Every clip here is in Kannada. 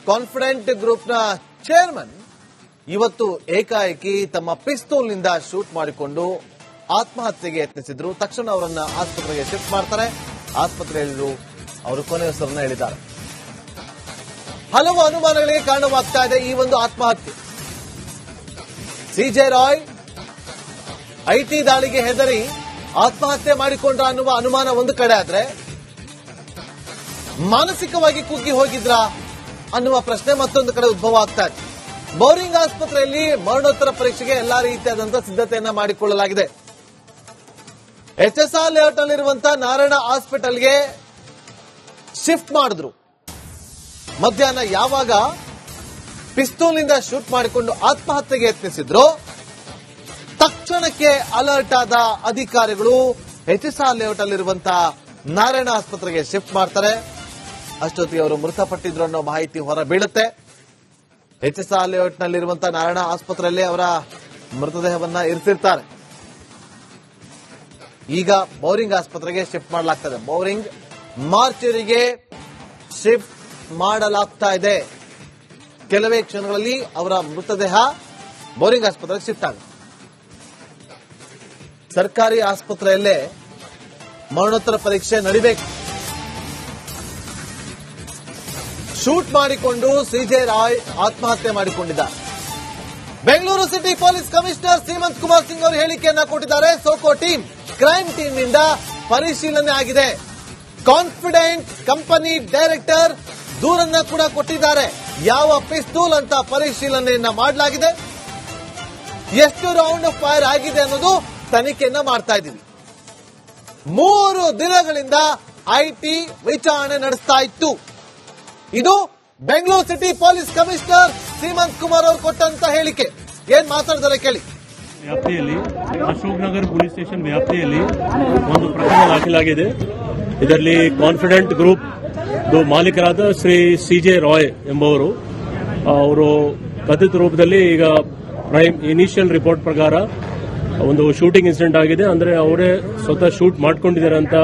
ಕಾನ್ಫಿಡೆಂಟ್ ಗ್ರೂಪ್ನ ಚೇರ್ಮನ್ ಇವತ್ತು ಏಕಾಏಕಿ ತಮ್ಮ ಪಿಸ್ತೂಲ್ನಿಂದ ಶೂಟ್ ಮಾಡಿಕೊಂಡು ಆತ್ಮಹತ್ಯೆಗೆ ಯತ್ನಿಸಿದ್ರು. ತಕ್ಷಣ ಅವರನ್ನ ಆಸ್ಪತ್ರೆಗೆ ಶಿಫ್ಟ್ ಮಾಡ್ತಾರೆ. ಆಸ್ಪತ್ರೆಯಲ್ಲಿ ಅವರು ಕೊನೆಯುಸಿರನ್ನ ಹೇಳಿದ್ದಾರೆ. ಹಲವು ಅನುಮಾನಗಳಿಗೆ ಕಾರಣವಾಗ್ತಾ ಇದೆ ಈ ಒಂದು ಆತ್ಮಹತ್ಯೆ. ಸಿಜೆ ರಾಯ್ ಐಟಿ ದಾಳಿಗೆ ಹೆದರಿ ಆತ್ಮಹತ್ಯೆ ಮಾಡಿಕೊಂಡ್ರ ಅನ್ನುವ ಅನುಮಾನ ಒಂದು ಕಡೆ ಆದ್ರೆ, ಮಾನಸಿಕವಾಗಿ ಕುಗ್ಗಿ ಹೋಗಿದ್ರಾ ಅನ್ನುವ ಪ್ರಶ್ನೆ ಮತ್ತೊಂದು ಕಡೆ ಉದ್ಭವ ಆಗ್ತಾ ಇದೆ. ಬೌರಿಂಗ್ ಆಸ್ಪತ್ರೆಯಲ್ಲಿ ಮರಣೋತ್ತರ ಪರೀಕ್ಷೆಗೆ ಎಲ್ಲಾ ರೀತಿಯಾದಂತಹ ಸಿದ್ಧತೆಯನ್ನ ಮಾಡಿಕೊಳ್ಳಲಾಗಿದೆ. ಎಚ್ಎಸ್ಆರ್ ಲೇಔಟ್ ನಲ್ಲಿರುವಂತಹ ನಾರಾಯಣ ಹಾಸ್ಪಿಟಲ್ಗೆ ಶಿಫ್ಟ್ ಮಾಡಿದ್ರು. ಮಧ್ಯಾಹ್ನ ಯಾವಾಗ ಪಿಸ್ತೂಲ್ನಿಂದ ಶೂಟ್ ಮಾಡಿಕೊಂಡು ಆತ್ಮಹತ್ಯೆಗೆ ಯತ್ನಿಸಿದ್ರು, ತಕ್ಷಣಕ್ಕೆ ಅಲರ್ಟ್ ಆದ ಅಧಿಕಾರಿಗಳು ಎಚ್ಎಸ್ಆರ್ ಲೇಔಟ್ ಅಲ್ಲಿರುವಂತಹ ನಾರಾಯಣ ಆಸ್ಪತ್ರೆಗೆ ಶಿಫ್ಟ್ ಮಾಡ್ತಾರೆ. ಅಷ್ಟೊತ್ತಿಗೆ ಅವರು ಮೃತಪಟ್ಟಿದ್ರು ಅನ್ನೋ ಮಾಹಿತಿ ಹೊರ ಬೀಳುತ್ತೆ. ಎಚ್ಎಸ್ಆರ್ ಲೇಔಟ್ ನಲ್ಲಿರುವಂತಹ ನಾರಾಯಣ ಆಸ್ಪತ್ರೆಯಲ್ಲಿ ಅವರ ಮೃತದೇಹವನ್ನ ಇರಿಸಿರ್ತಾರೆ. ಈಗ ಬೌರಿಂಗ್ ಆಸ್ಪತ್ರೆಗೆ ಶಿಫ್ಟ್ ಮಾಡಲಾಗ್ತದೆ. ಬೌರಿಂಗ್ ಮಾರ್ಚರಿಗೆ ಶಿಫ್ಟ್ ಮಾಡಲಾಗ್ತಾ ಇದೆ. ಕೆಲವೇ ಕ್ಷಣಗಳಲ್ಲಿ ಅವರ ಮೃತದೇಹ ಬೌರಿಂಗ್ ಆಸ್ಪತ್ರೆಗೆ ಶಿಫ್ಟ್ ಆಗುತ್ತೆ. ಸರ್ಕಾರಿ ಆಸ್ಪತ್ರೆಯಲ್ಲೇ ಮರಣೋತ್ತರ ಪರೀಕ್ಷೆ ನಡೀಬೇಕು. ಶೂಟ್ ಮಾಡಿಕೊಂಡು ಸಿಜೆ ರಾಯ್ ಆತ್ಮಹತ್ಯೆ ಮಾಡಿಕೊಂಡಿದ್ದಾರೆ. Bengaluru city police commissioner Seemant Kumar Singh ಅವರು ಹೇಳಿಕೆಯನ್ನ ಕೊಟ್ಟಿದ್ದಾರೆ. ಸೋಕೋ ಟೀಮ್ ಕ್ರೈಮ್ ಟೀಮ್ ನಿಂದ ಪರಿಶೀಲನೆ ಆಗಿದೆ. ಕಾನ್ಫಿಡೆಂಟ್ ಕಂಪನಿ ಡೈರೆಕ್ಟರ್ ದೂರನ್ನ ಕೂಡ ಕೊಟ್ಟಿದ್ದಾರೆ. ಯಾವ ಪಿಸ್ತೂಲ್ ಅಂತ ಪರಿಶೀಲನೆಯನ್ನ ಮಾಡಲಾಗಿದೆ. ಎಷ್ಟು ರೌಂಡ್ ಫೈರ್ ಆಗಿದೆ ಅನ್ನೋದು ತನಿಖೆಯನ್ನ ಮಾಡ್ತಾ ಇದ್ದೀವಿ. 3 ದಿನಗಳಿಂದ ಐಟಿ ವಿಚಾರಣೆ ನಡೆಸ್ತಾ ಇತ್ತು. ಇದು Bengaluru city police commissioner Seemant Kumar ಅವರು ಕೊಟ್ಟಂತ ಹೇಳಿಕೆ. ಏನ್ ಮಾತಾಡಿದರೆ ಕೇಳಿ. ವ್ಯಾಪ್ತಿಯಲ್ಲಿ ಅಶೋಕ್ ನಗರ್ ಪೊಲೀಸ್ ಸ್ಟೇಷನ್ ವ್ಯಾಪ್ತಿಯಲ್ಲಿ ಒಂದು ಪ್ರಕರಣ ದಾಖಲಾಗಿದೆ. ಇದರಲ್ಲಿ ಕಾನ್ಫಿಡೆಂಟ್ ಗ್ರೂಪ್ ಮಾಲೀಕರಾದ ಶ್ರೀ ಸಿಜೆ ರಾಯ್ ಎಂಬುವರು ಅವರು ಕಥಿತ ರೂಪದಲ್ಲಿ ಈಗ ಪ್ರೈಮ್ ಇನಿಷಿಯಲ್ ರಿಪೋರ್ಟ್ ಪ್ರಕಾರ ಒಂದು ಶೂಟಿಂಗ್ ಇನ್ಸಿಡೆಂಟ್ ಆಗಿದೆ. ಅಂದ್ರೆ ಅವರೇ ಸ್ವತಃ ಶೂಟ್ ಮಾಡ್ಕೊಂಡಿದ್ದಾರೆ ಅಂತ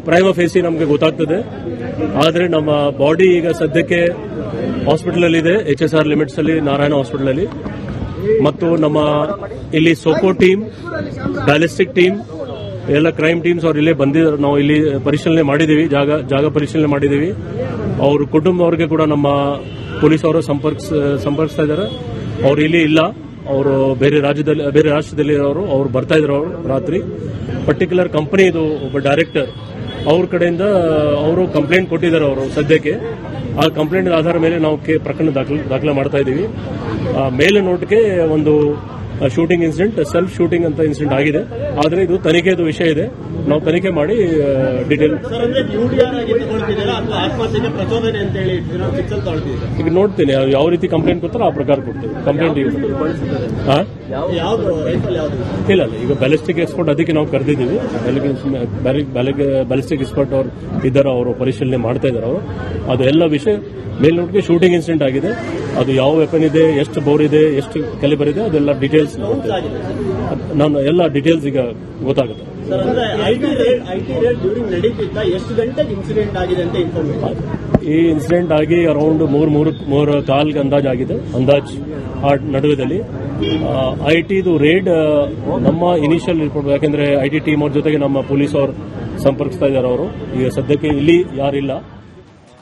ಪ್ರೈಮ್ ಫೇಸಿ ನಮಗೆ ಗೊತ್ತಾಗ್ತದೆ. ಆದರೆ ನಮ್ಮ ಬಾಡಿ ಈಗ ಸದ್ಯಕ್ಕೆ ಹಾಸ್ಪಿಟಲ್ ಅಲ್ಲಿ ಇದೆ, ಎಚ್ಎಸ್ಆರ್ ಲಿಮಿಟ್ಸ್ ಅಲ್ಲಿ ನಾರಾಯಣ ಹಾಸ್ಪಿಟಲ್ ಅಲ್ಲಿ. ಮತ್ತು ನಮ್ಮ ಇಲ್ಲಿ ಸೋಕೋ ಟೀಮ್, ಬ್ಯಾಲಿಸ್ಟಿಕ್ ಟೀಮ್ ಎಲ್ಲ ಕ್ರೈಮ್ ಟೀಮ್ಸ್ ಅವ್ರು ಇಲ್ಲೇ ಬಂದಿದ್ದಾರೆ. ನಾವು ಇಲ್ಲಿ ಪರಿಶೀಲನೆ ಮಾಡಿದ್ದೀವಿ, ಜಾಗ ಪರಿಶೀಲನೆ ಮಾಡಿದ್ದೀವಿ. ಅವ್ರ ಕುಟುಂಬದವ್ರಿಗೆ ಕೂಡ ನಮ್ಮ ಪೊಲೀಸ್ ಅವರು ಸಂಪರ್ಕಿಸ್ತಾ ಇದ್ದಾರೆ. ಅವ್ರು ಇಲ್ಲಿ ಇಲ್ಲ, ಅವರು ಬೇರೆ ರಾಜ್ಯದಲ್ಲಿ ಇರೋರು. ಅವ್ರು ಬರ್ತಾ ಇದ್ರು ಅವರು ರಾತ್ರಿ. ಪರ್ಟಿಕ್ಯುಲರ್ ಕಂಪನಿ ಇದು ಒಬ್ಬ ಡೈರೆಕ್ಟರ್ ಅವ್ರ ಕಡೆಯಿಂದ ಅವರು ಕಂಪ್ಲೇಂಟ್ ಕೊಟ್ಟಿದ್ದಾರೆ. ಅವರು ಸದ್ಯಕ್ಕೆ ಆ ಕಂಪ್ಲೇಂಟ್ ಆಧಾರ ಮೇಲೆ ನಾವು ಪ್ರಕರಣ ದಾಖಲೆ ಮಾಡ್ತಾ ಇದ್ದೀವಿ. ಮೇಲೆ ನೋಟಿಗೆ ಒಂದು ಶೂಟಿಂಗ್ ಇನ್ಸಿಡೆಂಟ್, ಸೆಲ್ಫ್ ಶೂಟಿಂಗ್ ಅಂತ ಇನ್ಸಿಡೆಂಟ್ ಆಗಿದೆ. ಆದರೆ ಇದು ತನಿಖೆದು ವಿಷಯ ಇದೆ. ನಾವು ತನಿಖೆ ಮಾಡಿ ಡೀಟೇಲ್ ಈಗ ನೋಡ್ತೀನಿ. ಯಾವ ರೀತಿ ಕಂಪ್ಲೇಂಟ್ ಕೊಡ್ತಾರೋ ಆ ಪ್ರಕಾರ ಕೊಡ್ತೀವಿ. ಕಂಪ್ಲೇಂಟ್ ಇಲ್ಲ, ಈಗ ಬ್ಯಾಲಿಸ್ಟಿಕ್ ಎಕ್ಸ್ಪರ್ಟ್ ಅದಕ್ಕೆ ನಾವು ಕರೆದಿದ್ದೀವಿ. ಬ್ಯಾಲಿಸ್ಟಿಕ್ ಎಕ್ಸ್ಪರ್ಟ್ ಅವ್ರು ಇದ್ದಾರೆ, ಅವರು ಪರಿಶೀಲನೆ ಮಾಡ್ತಾ ಇದ್ದಾರೆ. ಅವರು ಅದು ಎಲ್ಲ ವಿಷಯ ಮೇಲ್ನೋಟಿಗೆ ಶೂಟಿಂಗ್ ಇನ್ಸಿಡೆಂಟ್ ಆಗಿದೆ. ಅದು ಯಾವ ವೆಪನ್ ಇದೆ, ಎಷ್ಟು ಬೋರ್ ಇದೆ, ಎಷ್ಟು ಕ್ಯಾಲಿಬರ್ ಇದೆ, ಅದೆಲ್ಲ ಡೀಟೇಲ್ಸ್ ನಾನು ಎಲ್ಲ ಡೀಟೇಲ್ಸ್ ಈಗ ಗೊತ್ತಾಗುತ್ತೆ. ಈ ಇನ್ಸಿಡೆಂಟ್ ಆಗಿ ಅರೌಂಡ್ ಮೂರು ಕಾಲ್ಗೆ ಅಂದಾಜಾಗಿದೆ. ಆ ನಡುವೆದಲ್ಲಿ ಐಟಿದು ರೇಡ್ ನಮ್ಮ ಇನಿಷಿಯಲ್ ರಿಪೋರ್ಟ್, ಯಾಕೆಂದ್ರೆ ಐಟಿ ಟೀಮ್ ಅವ್ರ ಜೊತೆಗೆ ನಮ್ಮ ಪೊಲೀಸ್ ಅವರು ಸಂಪರ್ಕಿಸ್ತಾ ಇದ್ದಾರೆ. ಅವರು ಈಗ ಸದ್ಯಕ್ಕೆ ಇಲ್ಲಿ ಯಾರಿಲ್ಲ.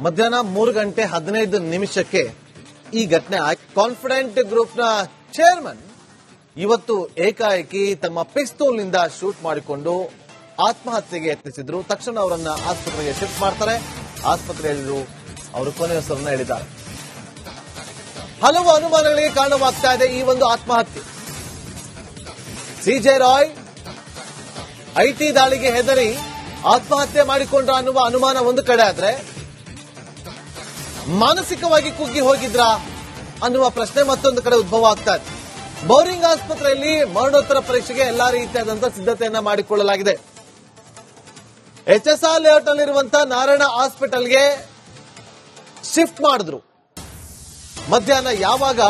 ಮಧ್ಯಾಹ್ನ 3:15 ಈ ಘಟನೆ. ಕಾನ್ಫಿಡೆಂಟ್ ಗ್ರೂಪ್ನ ಚೇರ್ಮನ್ ಇವತ್ತು ಏಕಾಏಕಿ ತಮ್ಮ ಪಿಸ್ತೂಲ್ನಿಂದ ಶೂಟ್ ಮಾಡಿಕೊಂಡು ಆತ್ಮಹತ್ಯೆಗೆ ಯತ್ನಿಸಿದ್ರು. ತಕ್ಷಣ ಅವರನ್ನ ಆಸ್ಪತ್ರೆಗೆ ಶಿಫ್ಟ್ ಮಾಡ್ತಾರೆ. ಆಸ್ಪತ್ರೆಯಲ್ಲಿ ಅವರು ಕೊನೆಯುಸಿರನ್ನ ಹೇಳಿದ್ದಾರೆ. ಹಲವು ಅನುಮಾನಗಳಿಗೆ ಕಾರಣವಾಗ್ತಾ ಇದೆ ಈ ಒಂದು ಆತ್ಮಹತ್ಯೆ. ಸಿಜೆ ರಾಯ್ ಐಟಿ ದಾಳಿಗೆ ಹೆದರಿ ಆತ್ಮಹತ್ಯೆ ಮಾಡಿಕೊಂಡ್ರ ಅನ್ನುವ ಅನುಮಾನ ಒಂದು ಕಡೆ ಆದ್ರೆ, ಮಾನಸಿಕವಾಗಿ ಕುಗ್ಗಿ ಹೋಗಿದ್ರಾ ಅನ್ನುವ ಪ್ರಶ್ನೆ ಮತ್ತೊಂದು ಕಡೆ ಉದ್ಭವ ಆಗ್ತಾ ಇದೆ. ಬೌರಿಂಗ್ ಆಸ್ಪತ್ರೆಯಲ್ಲಿ ಮರಣೋತ್ತರ ಪರೀಕ್ಷೆಗೆ ಎಲ್ಲಾ ರೀತಿಯಾದಂತಹ ಸಿದ್ಧತೆಯನ್ನ ಮಾಡಿಕೊಳ್ಳಲಾಗಿದೆ. ಎಚ್ಎಸ್ಆರ್ ಲೇಔಟ್ ನಲ್ಲಿರುವಂತಹ ನಾರಾಯಣ ಹಾಸ್ಪಿಟಲ್ಗೆ ಶಿಫ್ಟ್ ಮಾಡಿದ್ರು. ಮಧ್ಯಾಹ್ನ ಯಾವಾಗ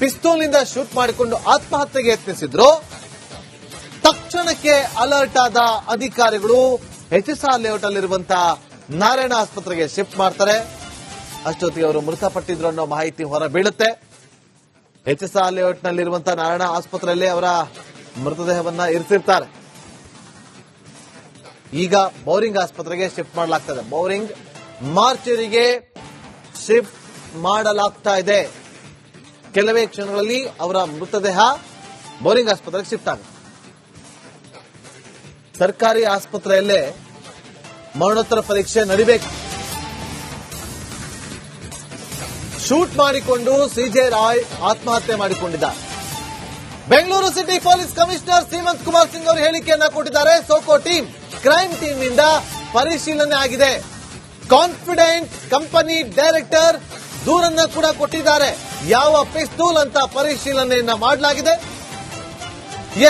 ಪಿಸ್ತೂಲ್ನಿಂದ ಶೂಟ್ ಮಾಡಿಕೊಂಡು ಆತ್ಮಹತ್ಯೆಗೆ ಯತ್ನಿಸಿದ್ರು, ತಕ್ಷಣಕ್ಕೆ ಅಲರ್ಟ್ ಆದ ಅಧಿಕಾರಿಗಳು ಎಚ್ಎಸ್ಆರ್ ಲೇಔಟ್ ಅಲ್ಲಿರುವಂತಹ ನಾರಾಯಣ ಆಸ್ಪತ್ರೆಗೆ ಶಿಫ್ಟ್ ಮಾಡ್ತಾರೆ. ಅಷ್ಟೊತ್ತಿಗೆ ಅವರು ಮೃತಪಟ್ಟಿದ್ರು ಅನ್ನೋ ಮಾಹಿತಿ ಹೊರ ಬೀಳುತ್ತೆ. HSR ಲೇಔಟ್ನಲ್ಲಿರುವಂತಹ ನಾರಾಯಣ ಆಸ್ಪತ್ರೆಯಲ್ಲಿ ಅವರ ಮೃತದೇಹವನ್ನ ಇರಿಸಿರ್ತಾರೆ. ಈಗ ಬೌರಿಂಗ್ ಆಸ್ಪತ್ರೆಗೆ ಶಿಫ್ಟ್ ಮಾಡಲಾಗ್ತದೆ. ಬೌರಿಂಗ್ ಮಾರ್ಚರಿಗೆ ಶಿಫ್ಟ್ ಮಾಡಲಾಗ್ತಾ ಇದೆ. ಕೆಲವೇ ಕ್ಷಣಗಳಲ್ಲಿ ಅವರ ಮೃತದೇಹ ಬೌರಿಂಗ್ ಆಸ್ಪತ್ರೆಗೆ ಶಿಫ್ಟ್ ಆಗುತ್ತೆ. ಸರ್ಕಾರಿ ಆಸ್ಪತ್ರೆಯಲ್ಲೇ ಮರಣೋತ್ತರ ಪರೀಕ್ಷೆ ನಡೀಬೇಕು. ಶೂಟ್ ಮಾಡಿಕೊಂಡು ಸಿಜೆ ರಾಯ್ ಆತ್ಮಹತ್ಯೆ ಮಾಡಿಕೊಂಡಿದ್ದಾರೆ. Bengaluru city police commissioner Seemant Kumar Singh ಅವರು ಹೇಳಿಕೆಯನ್ನ ಕೊಟ್ಟಿದ್ದಾರೆ. ಸೋಕೋ ಟೀಮ್ ಕ್ರೈಮ್ ಟೀಮ್ ನಿಂದ ಪರಿಶೀಲನೆ ಆಗಿದೆ. ಕಾನ್ಫಿಡೆಂಟ್ ಕಂಪನಿ ಡೈರೆಕ್ಟರ್ ದೂರನ್ನ ಕೂಡ ಕೊಟ್ಟಿದ್ದಾರೆ. ಯಾವ ಪಿಸ್ತೂಲ್ ಅಂತ ಪರಿಶೀಲನೆಯನ್ನ ಮಾಡಲಾಗಿದೆ.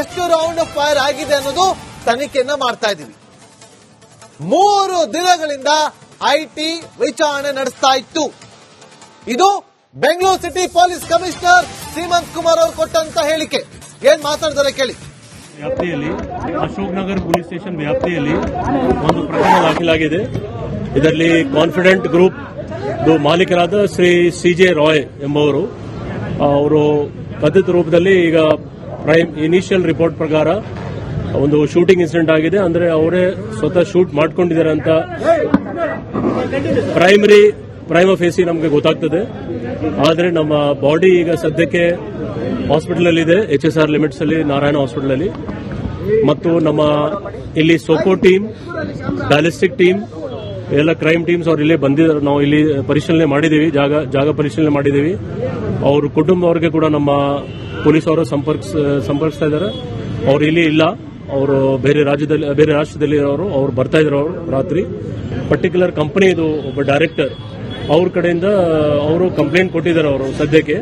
ಎಷ್ಟು ರೌಂಡ್ ಫೈರ್ ಆಗಿದೆ ಅನ್ನೋದು ತನಿಖೆಯನ್ನ ಮಾಡ್ತಾ ಇದ್ದೀವಿ. 3 ದಿನಗಳಿಂದ ಐಟಿ ವಿಚಾರಣೆ ನಡೆಸ್ತಾ ಇತ್ತು. ಇದು Bengaluru city police commissioner Seemant Kumar ಅವರು ಕೊಟ್ಟಂತ ಹೇಳಿಕೆ. ಏನ್ ಮಾತಾಡ್ತಾರೆ ಕೇಳಿ. ವ್ಯಾಪ್ತಿಯಲ್ಲಿ ಅಶೋಕ್ ನಗರ್ ಪೊಲೀಸ್ ಸ್ಟೇಷನ್ ವ್ಯಾಪ್ತಿಯಲ್ಲಿ ಒಂದು ಪ್ರಕರಣ ದಾಖಲಾಗಿದೆ. ಇದರಲ್ಲಿ ಕಾನ್ಫಿಡೆಂಟ್ ಗ್ರೂಪ್ ಮಾಲೀಕರಾದ ಶ್ರೀ ಸಿಜೆ ರಾಯ್ ಎಂಬುವರು ಅವರು ಕಥಿತ ರೂಪದಲ್ಲಿ ಈಗ ಪ್ರೈಮ್ ಇನಿಷಿಯಲ್ ರಿಪೋರ್ಟ್ ಪ್ರಕಾರ ಒಂದು ಶೂಟಿಂಗ್ ಇನ್ಸಿಡೆಂಟ್ ಆಗಿದೆ. ಅಂದ್ರೆ ಅವರೇ ಸ್ವತಃ ಶೂಟ್ ಮಾಡ್ಕೊಂಡಿದ್ದಾರೆ ಅಂತ ಪ್ರೈಮ್ ಫೇಸಿ ನಮಗೆ ಗೊತ್ತಾಗ್ತದೆ. ಆದರೆ ನಮ್ಮ ಬಾಡಿ ಈಗ ಸದ್ಯಕ್ಕೆ ಹಾಸ್ಪಿಟಲ್ ಅಲ್ಲಿ ಇದೆ, HSR ಲಿಮಿಟ್ಸ್ ಅಲ್ಲಿ ನಾರಾಯಣ ಹಾಸ್ಪಿಟಲ್ ಅಲ್ಲಿ. ಮತ್ತು ನಮ್ಮ ಇಲ್ಲಿ ಸೋಕೋ ಟೀಮ್, ಬ್ಯಾಲಿಸ್ಟಿಕ್ ಟೀಮ್ ಎಲ್ಲ ಕ್ರೈಮ್ ಟೀಮ್ಸ್ ಅವ್ರು ಇಲ್ಲಿ ಬಂದಿದ್ದಾರೆ. ನಾವು ಇಲ್ಲಿ ಪರಿಶೀಲನೆ ಮಾಡಿದ್ದೀವಿ, ಜಾಗ ಪರಿಶೀಲನೆ ಮಾಡಿದ್ದೀವಿ. ಅವ್ರ ಕುಟುಂಬದವ್ರಿಗೆ ಕೂಡ ನಮ್ಮ ಪೊಲೀಸ್ ಅವರು ಸಂಪರ್ಕಿಸ್ತಾ ಇದ್ದಾರೆ. ಅವ್ರು ಇಲ್ಲಿ ಇಲ್ಲ, ಅವರು ಬೇರೆ ರಾಜ್ಯದಲ್ಲಿ ಇರೋರು. ಅವ್ರು ಬರ್ತಾ ಇದ್ರು ಅವರು ರಾತ್ರಿ. ಪರ್ಟಿಕ್ಯುಲರ್ ಕಂಪನಿ ಇದು ಒಬ್ಬ ಡೈರೆಕ್ಟರ್ ಅವ್ರ ಕಡೆಯಿಂದ ಅವರು ಕಂಪ್ಲೇಂಟ್ ಕೊಟ್ಟಿದ್ದಾರೆ. ಅವರು ಸದ್ಯಕ್ಕೆ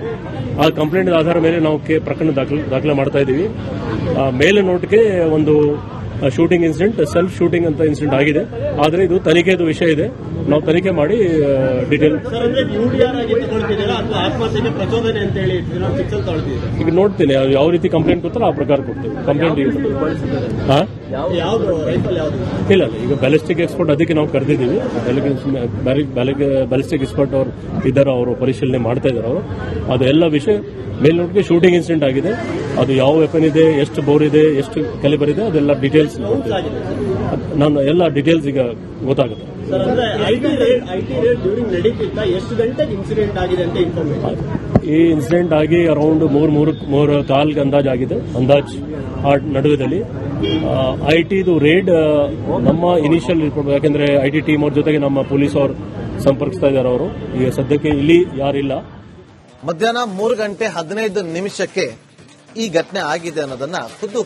ಆ ಕಂಪ್ಲೇಂಟ್ ಆಧಾರ ಮೇಲೆ ನಾವು ಪ್ರಕರಣ ದಾಖಲೆ ಮಾಡ್ತಾ ಇದ್ದೀವಿ. ಮೇಲೆ ನೋಟಿಗೆ ಒಂದು ಶೂಟಿಂಗ್ ಇನ್ಸಿಡೆಂಟ್, ಸೆಲ್ಫ್ ಶೂಟಿಂಗ್ ಅಂತ ಇನ್ಸಿಡೆಂಟ್ ಆಗಿದೆ. ಆದರೆ ಇದು ತನಿಖೆದು ವಿಷಯ ಇದೆ. ನಾವು ತನಿಖೆ ಮಾಡಿ ಡೀಟೇಲ್ ಈಗ ನೋಡ್ತೀನಿ. ಯಾವ ರೀತಿ ಕಂಪ್ಲೇಂಟ್ ಕೊಡ್ತಾರೆ ಆ ಪ್ರಕಾರ ಕೊಡ್ತೇವೆ. ಕಂಪ್ಲೇಂಟ್ ಇಲ್ಲ, ಈಗ ಬ್ಯಾಲಿಸ್ಟಿಕ್ ಎಕ್ಸ್ಪರ್ಟ್ ಅದಕ್ಕೆ ನಾವು ಕರೆದಿದ್ದೀವಿ. ಬ್ಯಾಲಿಸ್ಟಿಕ್ ಎಕ್ಸ್ಪರ್ಟ್ ಅವರು ಇದ್ದಾರೆ, ಅವರು ಪರಿಶೀಲನೆ ಮಾಡ್ತಾ ಇದ್ದಾರೆ. ಅವರು ಅದು ಎಲ್ಲ ವಿಷಯ ಮೇಲ್ನೋಟಿಗೆ ಶೂಟಿಂಗ್ ಇನ್ಸಿಡೆಂಟ್ ಆಗಿದೆ. ಅದು ಯಾವ ವೆಪನ್ ಇದೆ, ಎಷ್ಟು ಬೋರ್ ಇದೆ, ಎಷ್ಟು ಕ್ಯಾಲಿಬರ್ ಇದೆ, ಅದೆಲ್ಲ ಡೀಟೇಲ್ಸ್ ನಾನು ಎಲ್ಲ ಡೀಟೇಲ್ಸ್ ಈಗ ಗೊತ್ತಾಗುತ್ತೆ. ಈ ಇನ್ಸಿಡೆಂಟ್ ಆಗಿ ಅರೌಂಡ್ ಮೂರು ಕಾಲ್ಗೆ ಅಂದಾಜಾಗಿದೆ. ಆ ನಡುವೆದಲ್ಲಿ ಐಟಿದು ರೇಡ್ ನಮ್ಮ ಇನಿಷಿಯಲ್ ರಿಪೋರ್ಟ್, ಯಾಕೆಂದ್ರೆ ಐಟಿ ಟೀಮ್ ಅವ್ರ ಜೊತೆಗೆ ನಮ್ಮ ಪೊಲೀಸ್ ಅವರು ಸಂಪರ್ಕಿಸ್ತಾ ಇದ್ದಾರೆ. ಅವರು ಈಗ ಸದ್ಯಕ್ಕೆ ಇಲ್ಲಿ ಯಾರಿಲ್ಲ. ಮಧ್ಯಾಹ್ನ 3:15 ಈ ಘಟನೆ ಆಗಿದೆ ಅನ್ನೋದನ್ನ ಖುದ್ದು